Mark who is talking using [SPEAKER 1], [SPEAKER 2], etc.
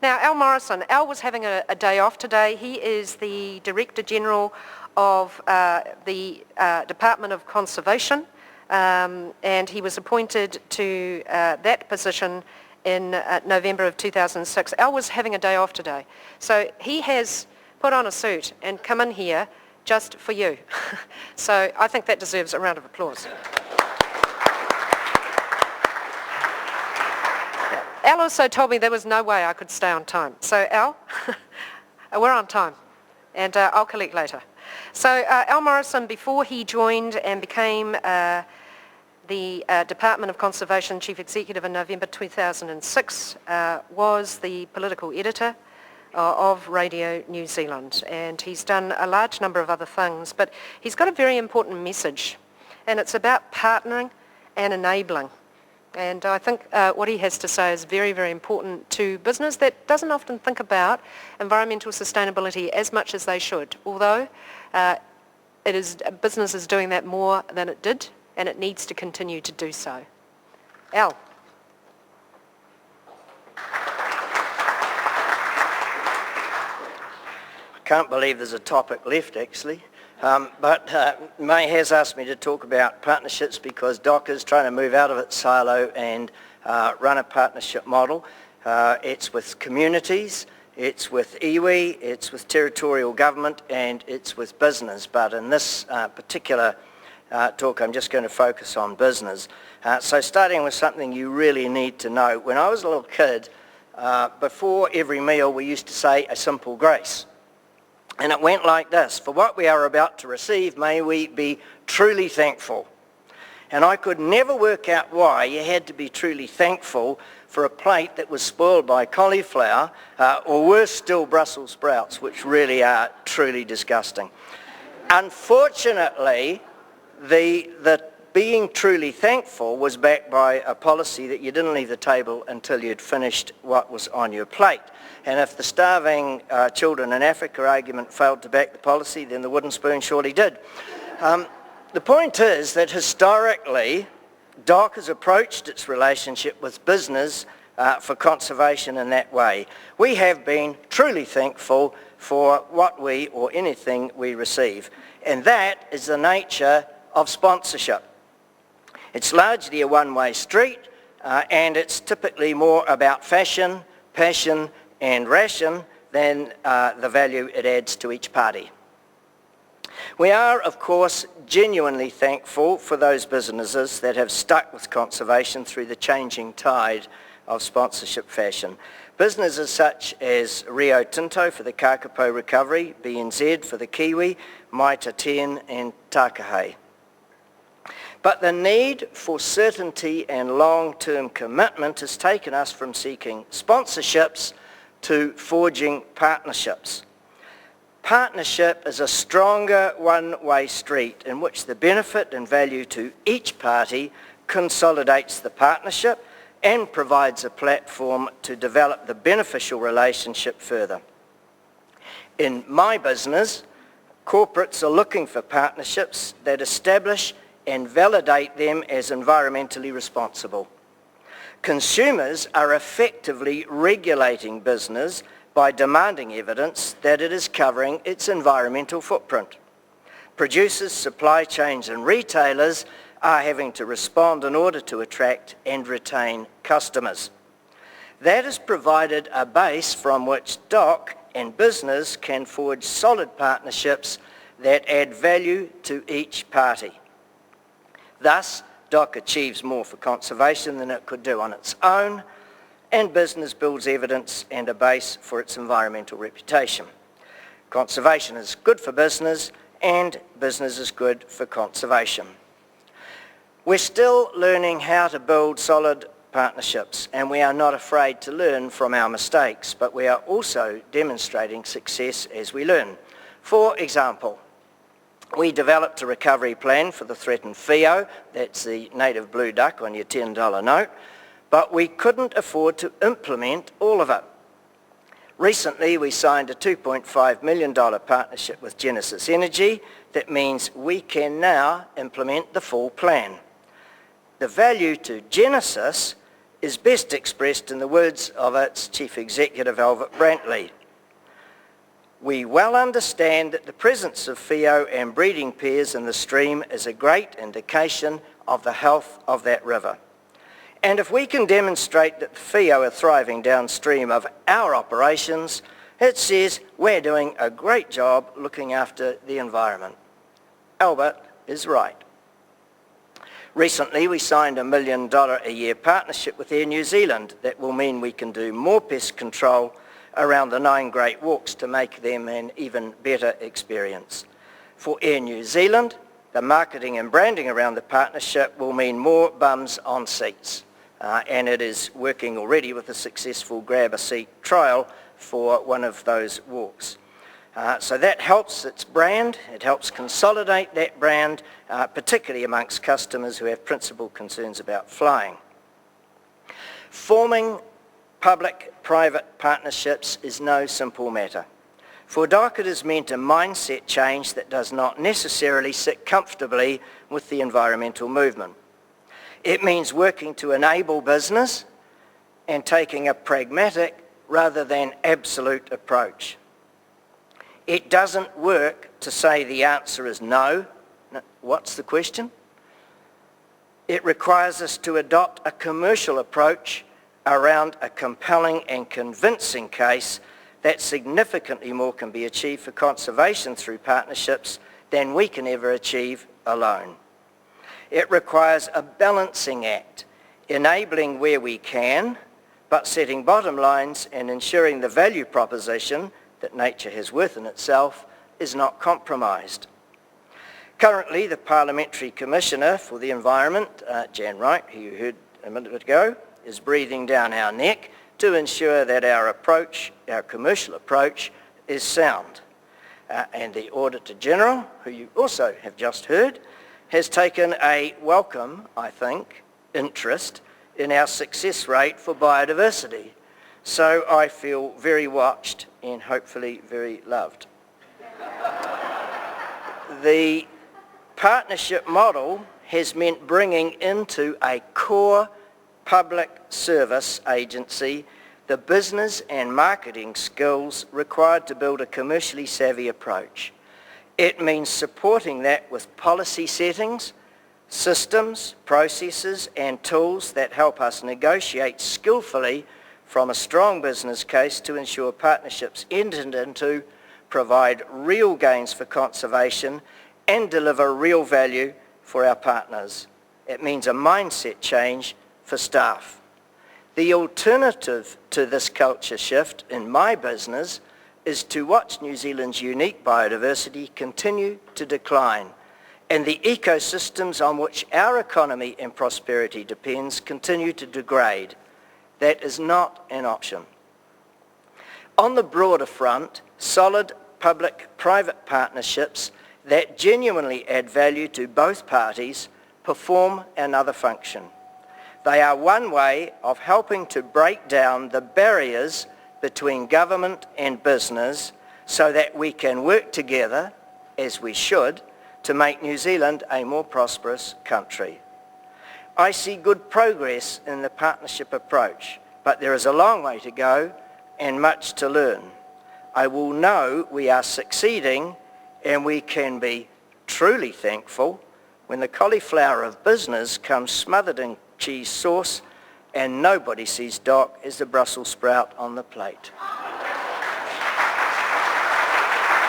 [SPEAKER 1] Now, Al Morrison. Al was having a day off today. He is the Director General of the Department of Conservation, and he was appointed to that position in November of 2006. Al was having a day off today. So he has put on a suit and come in here just for you. So I think that deserves a round of applause. Al also told me there was no way I could stay on time. So Al, we're on time, and I'll collect later. So Al Morrison, before he joined and became the Department of Conservation Chief Executive in November 2006, was the political editor of Radio New Zealand, and he's done a large number of other things, but he's got a very important message, and it's about partnering and enabling. And I think what he has to say is very, very important to business that doesn't often think about environmental sustainability as much as they should, although business is doing that more than it did, and it needs to continue to do so. Al.
[SPEAKER 2] I can't believe there's a topic left, actually. But Mai has asked me to talk about partnerships because DOC is trying to move out of its silo and run a partnership model. It's with communities, it's with iwi, it's with territorial government, and it's with business. But in this particular talk, I'm just going to focus on business. So starting with something you really need to know. When I was a little kid, before every meal we used to say a simple grace. And it went like this: for what we are about to receive, may we be truly thankful. And I could never work out why you had to be truly thankful for a plate that was spoiled by cauliflower, or worse still, Brussels sprouts, which really are truly disgusting. Unfortunately, the being truly thankful was backed by a policy that you didn't leave the table until you'd finished what was on your plate. And if the starving children in Africa argument failed to back the policy, then the wooden spoon surely did. The point is that historically, DOC has approached its relationship with business for conservation in that way. We have been truly thankful for what we, or anything we receive. And that is the nature of sponsorship. It's largely a one-way street, and it's typically more about fashion, passion, and ration than the value it adds to each party. We are, of course, genuinely thankful for those businesses that have stuck with conservation through the changing tide of sponsorship fashion. Businesses such as Rio Tinto for the Kakapo recovery, BNZ for the Kiwi, Mai Chen and Takahe. But the need for certainty and long-term commitment has taken us from seeking sponsorships to forging partnerships. Partnership is a stronger one-way street in which the benefit and value to each party consolidates the partnership and provides a platform to develop the beneficial relationship further. In my business, corporates are looking for partnerships that establish and validate them as environmentally responsible. Consumers are effectively regulating business by demanding evidence that it is covering its environmental footprint. Producers, supply chains and retailers are having to respond in order to attract and retain customers. That has provided a base from which DOC and business can forge solid partnerships that add value to each party. Thus, DOC achieves more for conservation than it could do on its own, and business builds evidence and a base for its environmental reputation. Conservation is good for business, and business is good for conservation. We're still learning how to build solid partnerships, and we are not afraid to learn from our mistakes, but we are also demonstrating success as we learn. For example, we developed a recovery plan for the threatened whio, that's the native blue duck on your $10 note, but we couldn't afford to implement all of it. Recently, we signed a $2.5 million partnership with Genesis Energy that means we can now implement the full plan. The value to Genesis is best expressed in the words of its Chief Executive, Albert Brantley. We well understand that the presence of whio and breeding pairs in the stream is a great indication of the health of that river. And if we can demonstrate that the whio are thriving downstream of our operations, it says we're doing a great job looking after the environment. Albert is right. Recently, we signed $1 million a year partnership with Air New Zealand that will mean we can do more pest control around the 9 Great Walks to make them an even better experience. For Air New Zealand, the marketing and branding around the partnership will mean more bums on seats. And it is working already with a successful grab a seat trial for one of those walks. So that helps its brand, it helps consolidate that brand, particularly amongst customers who have principal concerns about flying. Forming public-private partnerships is no simple matter. For DOC it has meant a mindset change that does not necessarily sit comfortably with the environmental movement. It means working to enable business and taking a pragmatic rather than absolute approach. It doesn't work to say the answer is no. What's the question? It requires us to adopt a commercial approach around a compelling and convincing case that significantly more can be achieved for conservation through partnerships than we can ever achieve alone. It requires a balancing act, enabling where we can, but setting bottom lines and ensuring the value proposition that nature has worth in itself is not compromised. Currently, the Parliamentary Commissioner for the Environment, Jan Wright, who you heard a minute ago, is breathing down our neck to ensure that our approach, our commercial approach, is sound. And the Auditor General, who you also have just heard, has taken a welcome, I think, interest in our success rate for biodiversity. So I feel very watched and hopefully very loved. The partnership model has meant bringing into a core public service agency the business and marketing skills required to build a commercially savvy approach. It means supporting that with policy settings, systems, processes and tools that help us negotiate skillfully from a strong business case to ensure partnerships entered into provide real gains for conservation and deliver real value for our partners. It means a mindset change for staff. The alternative to this culture shift in my business is to watch New Zealand's unique biodiversity continue to decline and the ecosystems on which our economy and prosperity depends continue to degrade. That is not an option. On the broader front, solid public-private partnerships that genuinely add value to both parties perform another function. They are one way of helping to break down the barriers between government and business so that we can work together, as we should, to make New Zealand a more prosperous country. I see good progress in the partnership approach, but there is a long way to go and much to learn. I will know we are succeeding and we can be truly thankful when the cauliflower of business comes smothered in cheese sauce and nobody sees DOC as the Brussels sprout on the plate.